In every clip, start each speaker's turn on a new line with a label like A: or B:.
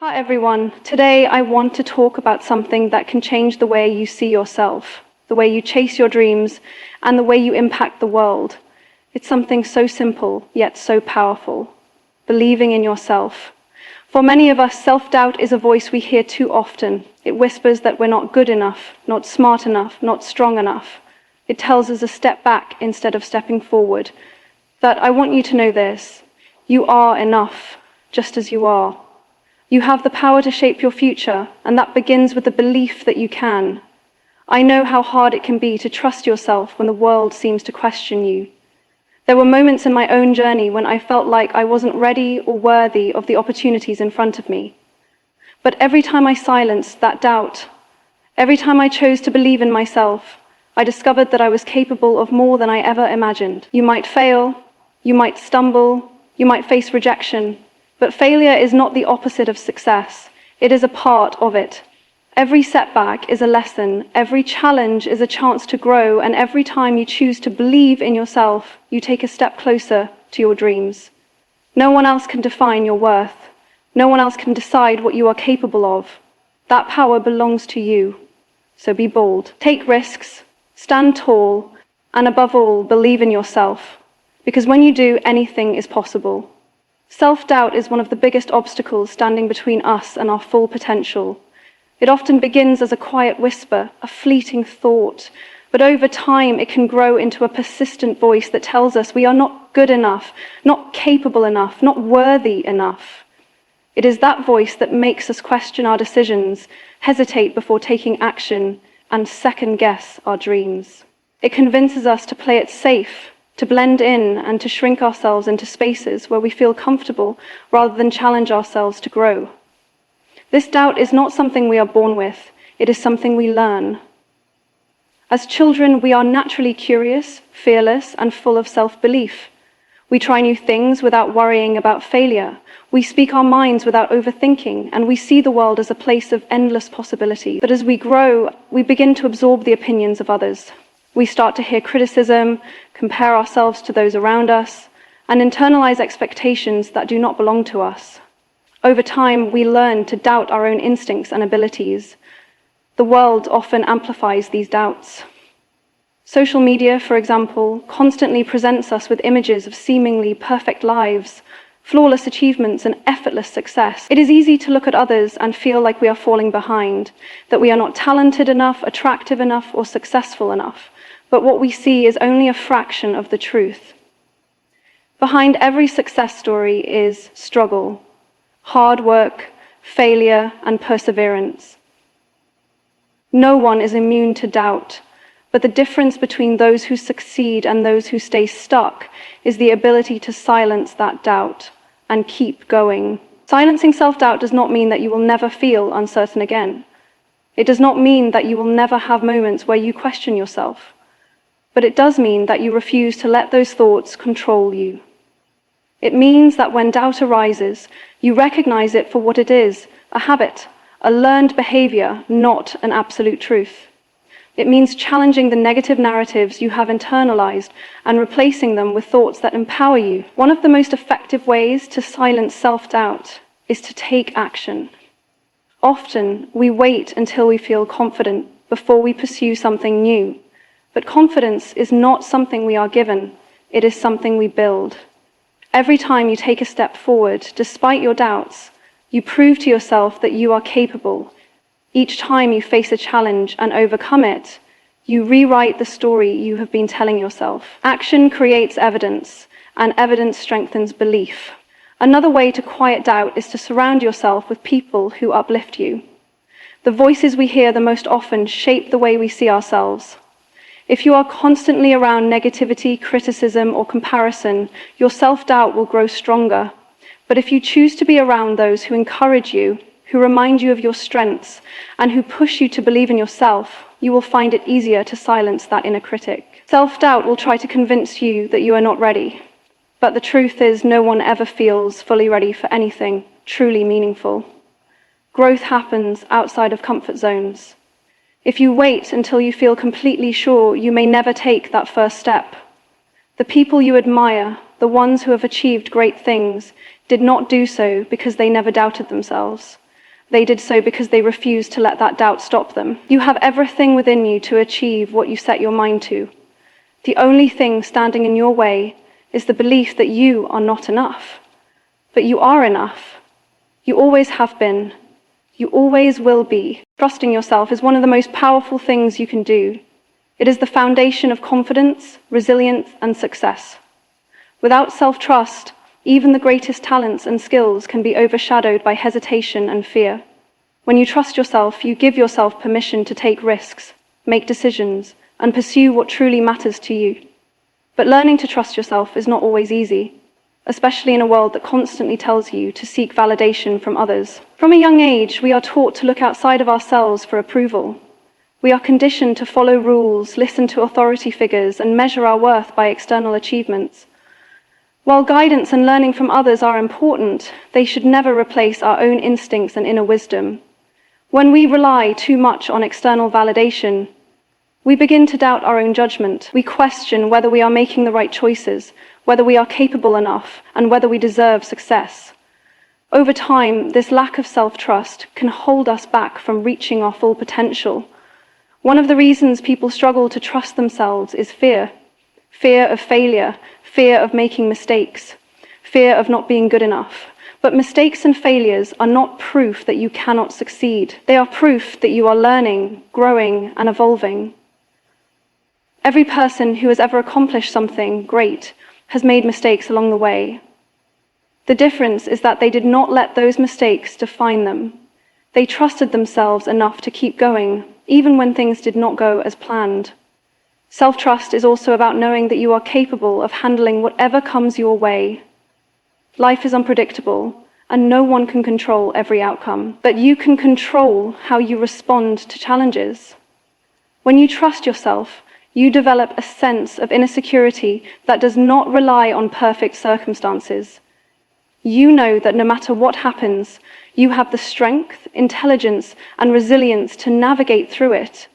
A: Hi everyone, today I want to talk about something that can change the way you see yourself, the way you chase your dreams, and the way you impact the world. It's something so simple, yet so powerful. Believing in yourself. For many of us, self-doubt is a voice we hear too often. It whispers that we're not good enough, not smart enough, not strong enough. It tells us to step back instead of stepping forward. But I want you to know this. You are enough, just as you are. You have the power to shape your future, and that begins with the belief that you can. I know how hard it can be to trust yourself when the world seems to question you. There were moments in my own journey when I felt like I wasn't ready or worthy of the opportunities in front of me. But every time I silenced that doubt, every time I chose to believe in myself, I discovered that I was capable of more than I ever imagined. You might fail, you might stumble, you might face rejection, but failure is not the opposite of success. It is a part of it. Every setback is a lesson, every challenge is a chance to grow, and every time you choose to believe in yourself, you take a step closer to your dreams. No one else can define your worth. No one else can decide what you are capable of. That power belongs to you. So be bold. Take risks, stand tall, and above all, believe in yourself. Because when you do, anything is possible. Self-doubt is one of the biggest obstacles standing between us and our full potential. It often begins as a quiet whisper, a fleeting thought, but over time it can grow into a persistent voice that tells us we are not good enough, not capable enough, not worthy enough. It is that voice that makes us question our decisions, hesitate before taking action, and second-guess our dreams. It convinces us to play it safe, to blend in and to shrink ourselves into spaces where we feel comfortable rather than challenge ourselves to grow. This doubt is not something we are born with, it is something we learn. As children, we are naturally curious, fearless, and full of self-belief. We try new things without worrying about failure. We speak our minds without overthinking, and we see the world as a place of endless possibility. But as we grow, we begin to absorb the opinions of others. We start to hear criticism, compare ourselves to those around us, and internalize expectations that do not belong to us. Over time, we learn to doubt our own instincts and abilities. The world often amplifies these doubts. Social media, for example, constantly presents us with images of seemingly perfect lives, flawless achievements, and effortless success. It is easy to look at others and feel like we are falling behind, that we are not talented enough, attractive enough, or successful enough. But what we see is only a fraction of the truth. Behind every success story is struggle, hard work, failure, and perseverance. No one is immune to doubt, but the difference between those who succeed and those who stay stuck is the ability to silence that doubt and keep going. Silencing self-doubt does not mean that you will never feel uncertain again. It does not mean that you will never have moments where you question yourself. But it does mean that you refuse to let those thoughts control you. It means that when doubt arises, you recognize it for what it is, a habit, a learned behavior, not an absolute truth. It means challenging the negative narratives you have internalized and replacing them with thoughts that empower you. One of the most effective ways to silence self-doubt is to take action. Often, we wait until we feel confident before we pursue something new. But confidence is not something we are given, it is something we build. Every time you take a step forward, despite your doubts, you prove to yourself that you are capable. Each time you face a challenge and overcome it, you rewrite the story you have been telling yourself. Action creates evidence, and evidence strengthens belief. Another way to quiet doubt is to surround yourself with people who uplift you. The voices we hear the most often shape the way we see ourselves. If you are constantly around negativity, criticism, or comparison, your self-doubt will grow stronger. But if you choose to be around those who encourage you, who remind you of your strengths, and who push you to believe in yourself, you will find it easier to silence that inner critic. Self-doubt will try to convince you that you are not ready. But the truth is, no one ever feels fully ready for anything truly meaningful. Growth happens outside of comfort zones. If you wait until you feel completely sure, you may never take that first step. The people you admire, the ones who have achieved great things, did not do so because they never doubted themselves. They did so because they refused to let that doubt stop them. You have everything within you to achieve what you set your mind to. The only thing standing in your way is the belief that you are not enough. But you are enough. You always have been. You always will be. Trusting yourself is one of the most powerful things you can do. It is the foundation of confidence, resilience, and success. Without self-trust, even the greatest talents and skills can be overshadowed by hesitation and fear. When you trust yourself, you give yourself permission to take risks, make decisions, and pursue what truly matters to you. But learning to trust yourself is not always easy, especially in a world that constantly tells you to seek validation from others. From a young age, we are taught to look outside of ourselves for approval. We are conditioned to follow rules, listen to authority figures, and measure our worth by external achievements. While guidance and learning from others are important, they should never replace our own instincts and inner wisdom. When we rely too much on external validation, we begin to doubt our own judgment. We question whether we are making the right choices, whether we are capable enough, and whether we deserve success. Over time, this lack of self-trust can hold us back from reaching our full potential. One of the reasons people struggle to trust themselves is fear. Fear of failure, fear of making mistakes, fear of not being good enough. But mistakes and failures are not proof that you cannot succeed. They are proof that you are learning, growing, and evolving. Every person who has ever accomplished something great has made mistakes along the way. The difference is that they did not let those mistakes define them. They trusted themselves enough to keep going, even when things did not go as planned. Self-trust is also about knowing that you are capable of handling whatever comes your way. Life is unpredictable, and no one can control every outcome, but you can control how you respond to challenges. When you trust yourself, you develop a sense of inner security that does not rely on perfect circumstances. You know that no matter what happens, you have the strength, intelligence, and resilience to navigate through it.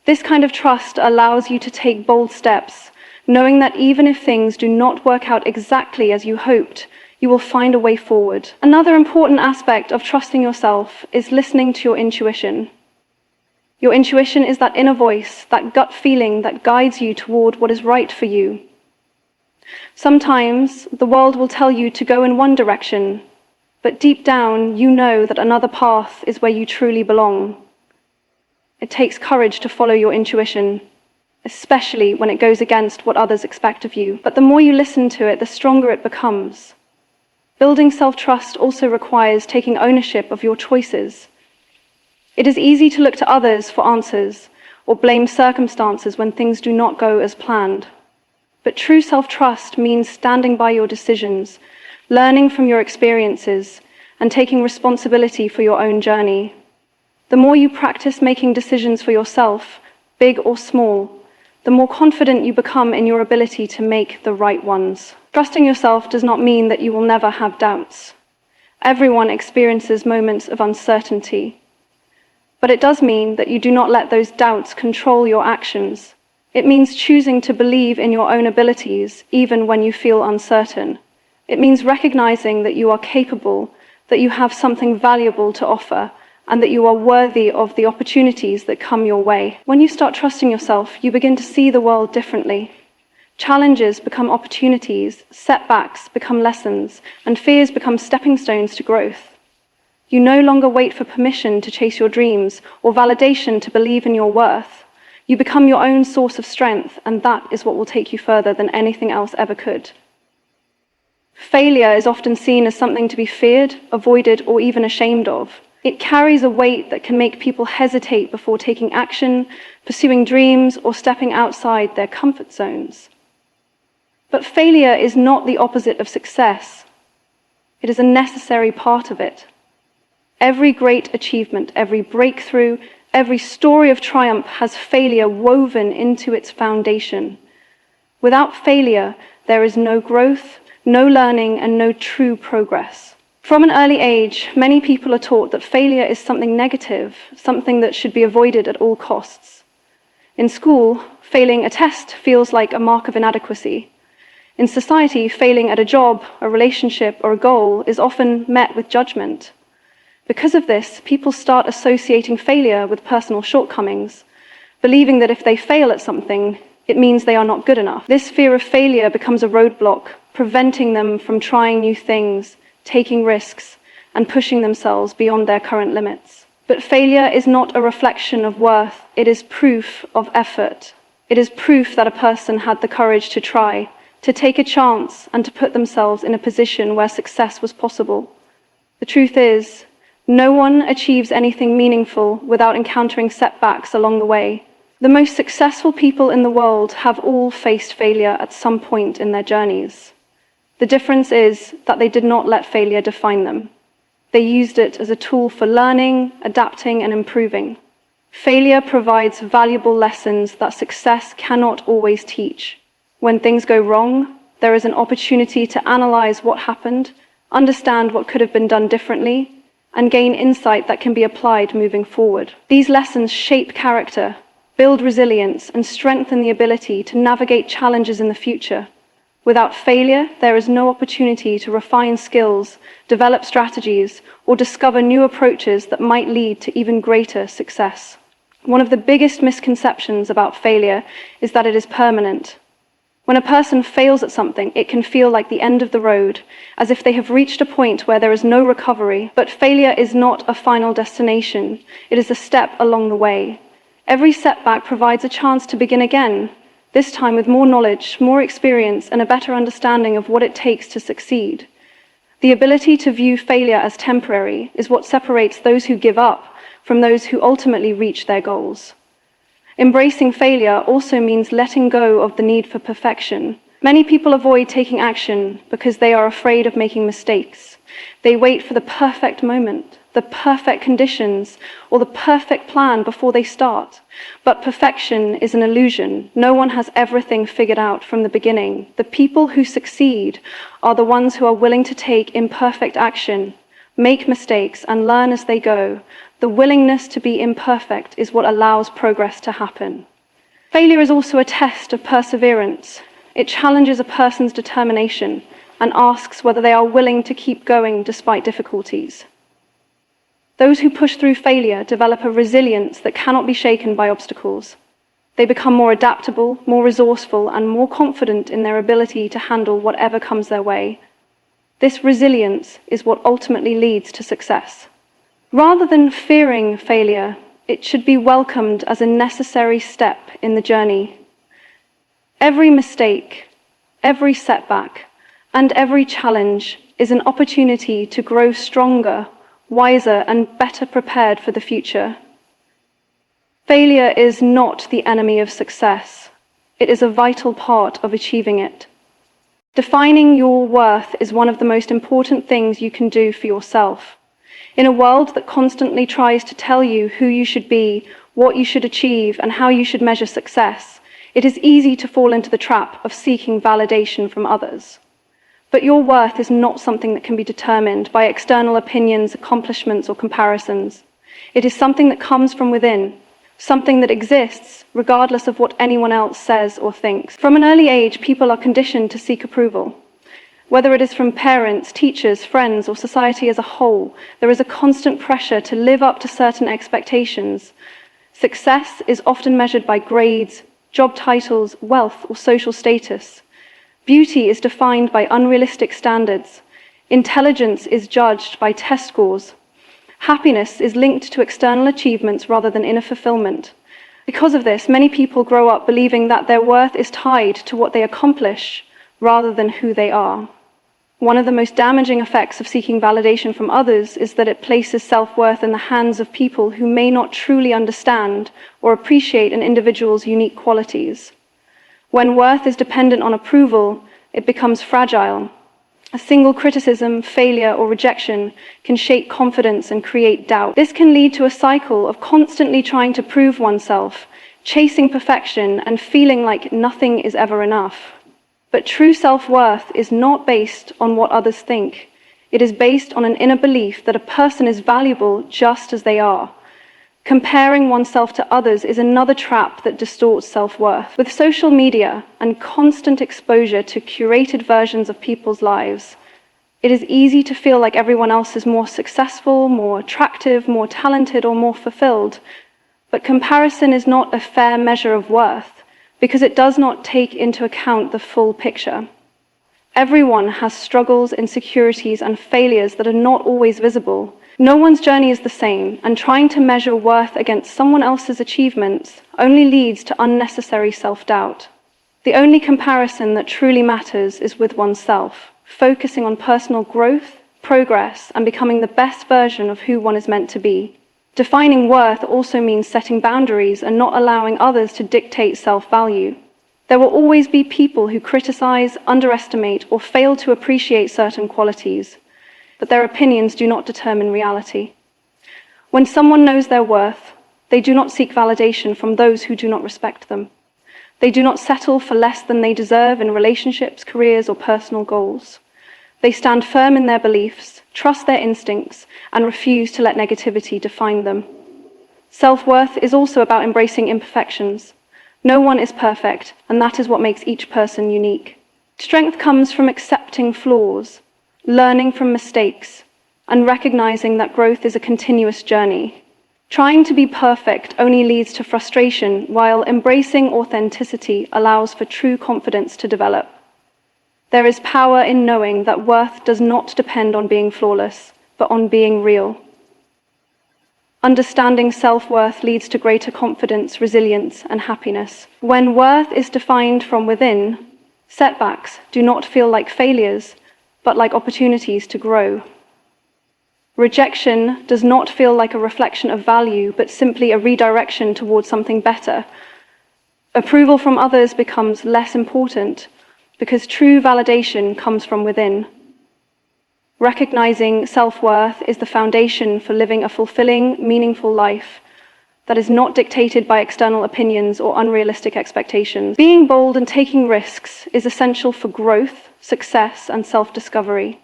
A: This kind of trust allows you to take bold steps, knowing that even if things do not work out exactly as you hoped, you will find a way forward. Another important aspect of trusting yourself is listening to your intuition. Your intuition is that inner voice, that gut feeling that guides you toward what is right for you. Sometimes the world will tell you to go in one direction, but deep down you know that another path is where you truly belong. It takes courage to follow your intuition, especially when it goes against what others expect of you. But the more you listen to it, the stronger it becomes. Building self-trust also requires taking ownership of your choices. It is easy to look to others for answers or blame circumstances when things do not go as planned. But true self-trust means standing by your decisions, learning from your experiences, and taking responsibility for your own journey. The more you practice making decisions for yourself, big or small, the more confident you become in your ability to make the right ones. Trusting yourself does not mean that you will never have doubts. Everyone experiences moments of uncertainty. But it does mean that you do not let those doubts control your actions. It means choosing to believe in your own abilities, even when you feel uncertain. It means recognizing that you are capable, that you have something valuable to offer, and that you are worthy of the opportunities that come your way. When you start trusting yourself, you begin to see the world differently. Challenges become opportunities, setbacks become lessons, and fears become stepping stones to growth. You no longer wait for permission to chase your dreams or validation to believe in your worth. You become your own source of strength, and that is what will take you further than anything else ever could. Failure is often seen as something to be feared, avoided, or even ashamed of. It carries a weight that can make people hesitate before taking action, pursuing dreams, or stepping outside their comfort zones. But failure is not the opposite of success. It is a necessary part of it. Every great achievement, every breakthrough, every story of triumph has failure woven into its foundation. Without failure, there is no growth, no learning, and no true progress. From an early age, many people are taught that failure is something negative, something that should be avoided at all costs. In school, failing a test feels like a mark of inadequacy. In society, failing at a job, a relationship, or a goal is often met with judgment. Because of this, people start associating failure with personal shortcomings, believing that if they fail at something, it means they are not good enough. This fear of failure becomes a roadblock, preventing them from trying new things, taking risks, and pushing themselves beyond their current limits. But failure is not a reflection of worth, it is proof of effort. It is proof that a person had the courage to try, to take a chance, and to put themselves in a position where success was possible. The truth is, no one achieves anything meaningful without encountering setbacks along the way. The most successful people in the world have all faced failure at some point in their journeys. The difference is that they did not let failure define them. They used it as a tool for learning, adapting, and improving. Failure provides valuable lessons that success cannot always teach. When things go wrong, there is an opportunity to analyze what happened, understand what could have been done differently, and gain insight that can be applied moving forward. These lessons shape character, build resilience, and strengthen the ability to navigate challenges in the future. Without failure, there is no opportunity to refine skills, develop strategies, or discover new approaches that might lead to even greater success. One of the biggest misconceptions about failure is that it is permanent. When a person fails at something, it can feel like the end of the road, as if they have reached a point where there is no recovery. But failure is not a final destination. It is a step along the way. Every setback provides a chance to begin again, this time with more knowledge, more experience, and a better understanding of what it takes to succeed. The ability to view failure as temporary is what separates those who give up from those who ultimately reach their goals. Embracing failure also means letting go of the need for perfection. Many people avoid taking action because they are afraid of making mistakes. They wait for the perfect moment, the perfect conditions, or the perfect plan before they start. But perfection is an illusion. No one has everything figured out from the beginning. The people who succeed are the ones who are willing to take imperfect action, make mistakes, and learn as they go. The willingness to be imperfect is what allows progress to happen. Failure is also a test of perseverance. It challenges a person's determination and asks whether they are willing to keep going despite difficulties. Those who push through failure develop a resilience that cannot be shaken by obstacles. They become more adaptable, more resourceful, and more confident in their ability to handle whatever comes their way. This resilience is what ultimately leads to success. Rather than fearing failure, it should be welcomed as a necessary step in the journey. Every mistake, every setback, and every challenge is an opportunity to grow stronger, wiser, and better prepared for the future. Failure is not the enemy of success. It is a vital part of achieving it. Defining your worth is one of the most important things you can do for yourself. In a world that constantly tries to tell you who you should be, what you should achieve, and how you should measure success, it is easy to fall into the trap of seeking validation from others. But your worth is not something that can be determined by external opinions, accomplishments, or comparisons. It is something that comes from within, something that exists regardless of what anyone else says or thinks. From an early age, people are conditioned to seek approval. Whether it is from parents, teachers, friends, or society as a whole, there is a constant pressure to live up to certain expectations. Success is often measured by grades, job titles, wealth, or social status. Beauty is defined by unrealistic standards. Intelligence is judged by test scores. Happiness is linked to external achievements rather than inner fulfillment. Because of this, many people grow up believing that their worth is tied to what they accomplish rather than who they are. One of the most damaging effects of seeking validation from others is that it places self-worth in the hands of people who may not truly understand or appreciate an individual's unique qualities. When worth is dependent on approval, it becomes fragile. A single criticism, failure, or rejection can shake confidence and create doubt. This can lead to a cycle of constantly trying to prove oneself, chasing perfection, and feeling like nothing is ever enough. But true self-worth is not based on what others think. It is based on an inner belief that a person is valuable just as they are. Comparing oneself to others is another trap that distorts self-worth. With social media and constant exposure to curated versions of people's lives, It is easy to feel like everyone else is more successful, more attractive, more talented, or more fulfilled. But comparison is not a fair measure of worth because it does not take into account the full picture. Everyone has struggles, insecurities, and failures that are not always visible. No one's journey is the same, and trying to measure worth against someone else's achievements only leads to unnecessary self-doubt. The only comparison that truly matters is with oneself, focusing on personal growth, progress, and becoming the best version of who one is meant to be. Defining worth also means setting boundaries and not allowing others to dictate self-value. There will always be people who criticize, underestimate, or fail to appreciate certain qualities, but their opinions do not determine reality. When someone knows their worth, they do not seek validation from those who do not respect them. They do not settle for less than they deserve in relationships, careers, or personal goals. They stand firm in their beliefs, trust their instincts, and refuse to let negativity define them. Self-worth is also about embracing imperfections. No one is perfect, and that is what makes each person unique. Strength comes from accepting flaws, learning from mistakes, and recognizing that growth is a continuous journey. Trying to be perfect only leads to frustration, while embracing authenticity allows for true confidence to develop. There is power in knowing that worth does not depend on being flawless, but on being real. Understanding self-worth leads to greater confidence, resilience, and happiness. When worth is defined from within, setbacks do not feel like failures, but like opportunities to grow. Rejection does not feel like a reflection of value, but simply a redirection towards something better. Approval from others becomes less important because true validation comes from within. Recognizing self-worth is the foundation for living a fulfilling, meaningful life that is not dictated by external opinions or unrealistic expectations. Being bold and taking risks is essential for growth, success, and self-discovery.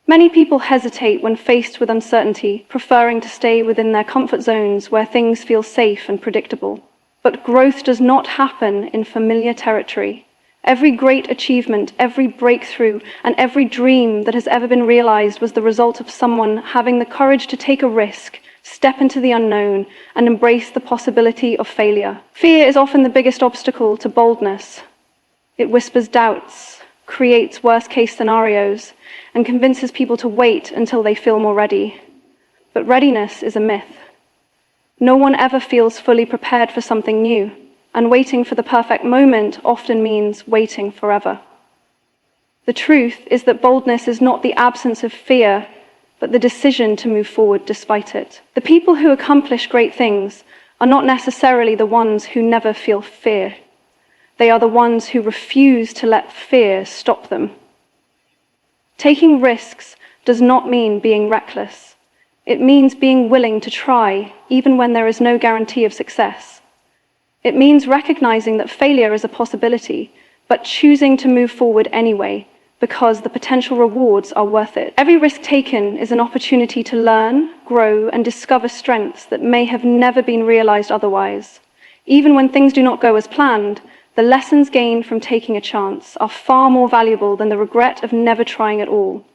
A: Many people hesitate when faced with uncertainty, preferring to stay within their comfort zones where things feel safe and predictable. But growth does not happen in familiar territory. Every great achievement, every breakthrough, and every dream that has ever been realized was the result of someone having the courage to take a risk, step into the unknown, and embrace the possibility of failure. Fear is often the biggest obstacle to boldness. It whispers doubts, creates worst-case scenarios, and convinces people to wait until they feel more ready. But readiness is a myth. No one ever feels fully prepared for something new, and waiting for the perfect moment often means waiting forever. The truth is that boldness is not the absence of fear, but the decision to move forward despite it. The people who accomplish great things are not necessarily the ones who never feel fear. They are the ones who refuse to let fear stop them. Taking risks does not mean being reckless. It means being willing to try, even when there is no guarantee of success. It means recognizing that failure is a possibility, but choosing to move forward anyway, because the potential rewards are worth it. Every risk taken is an opportunity to learn, grow, and discover strengths that may have never been realized otherwise. Even when things do not go as planned, the lessons gained from taking a chance are far more valuable than the regret of never trying at all.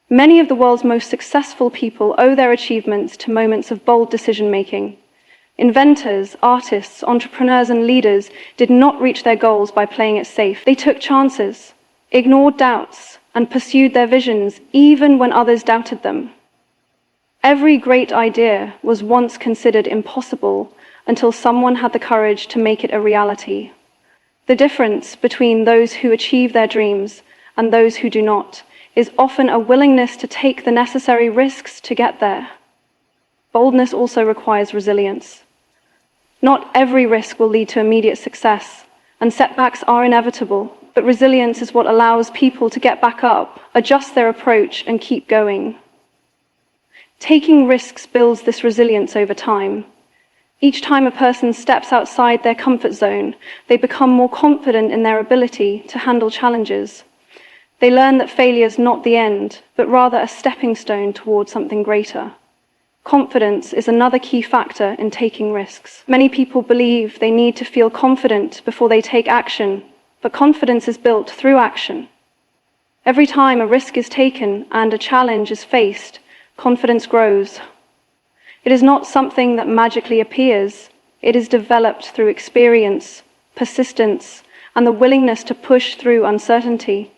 A: Many of the world's most successful people owe their achievements to moments of bold decision-making. Inventors, artists, entrepreneurs, and leaders did not reach their goals by playing it safe. They took chances, ignored doubts, and pursued their visions even when others doubted them. Every great idea was once considered impossible until someone had the courage to make it a reality. The difference between those who achieve their dreams and those who do not is often a willingness to take the necessary risks to get there. Boldness also requires resilience. Not every risk will lead to immediate success, and setbacks are inevitable, but resilience is what allows people to get back up, adjust their approach, and keep going. Taking risks builds this resilience over time. Each time a person steps outside their comfort zone, they become more confident in their ability to handle challenges. They learn that failure is not the end, but rather a stepping stone towards something greater. Confidence is another key factor in taking risks. Many people believe they need to feel confident before they take action, but confidence is built through action. Every time a risk is taken and a challenge is faced, confidence grows. It is not something that magically appears. It is developed through experience, persistence, and the willingness to push through uncertainty.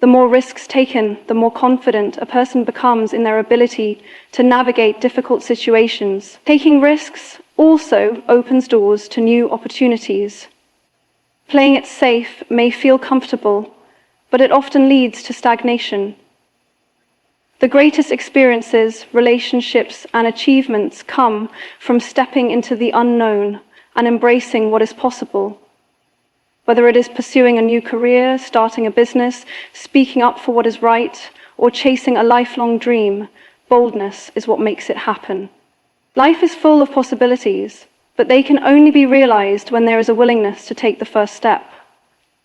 A: The more risks taken, the more confident a person becomes in their ability to navigate difficult situations. Taking risks also opens doors to new opportunities. Playing it safe may feel comfortable, but it often leads to stagnation. The greatest experiences, relationships, and achievements come from stepping into the unknown and embracing what is possible. Whether it is pursuing a new career, starting a business, speaking up for what is right, or chasing a lifelong dream, boldness is what makes it happen. Life is full of possibilities, but they can only be realized when there is a willingness to take the first step.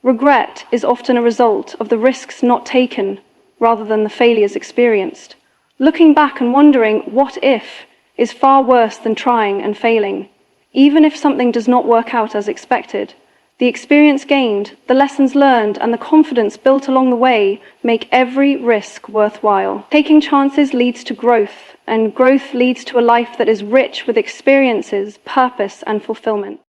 A: Regret is often a result of the risks not taken rather than the failures experienced. Looking back and wondering, what if, is far worse than trying and failing. Even if something does not work out as expected, the experience gained, the lessons learned, and the confidence built along the way make every risk worthwhile. Taking chances leads to growth, and growth leads to a life that is rich with experiences, purpose, and fulfillment.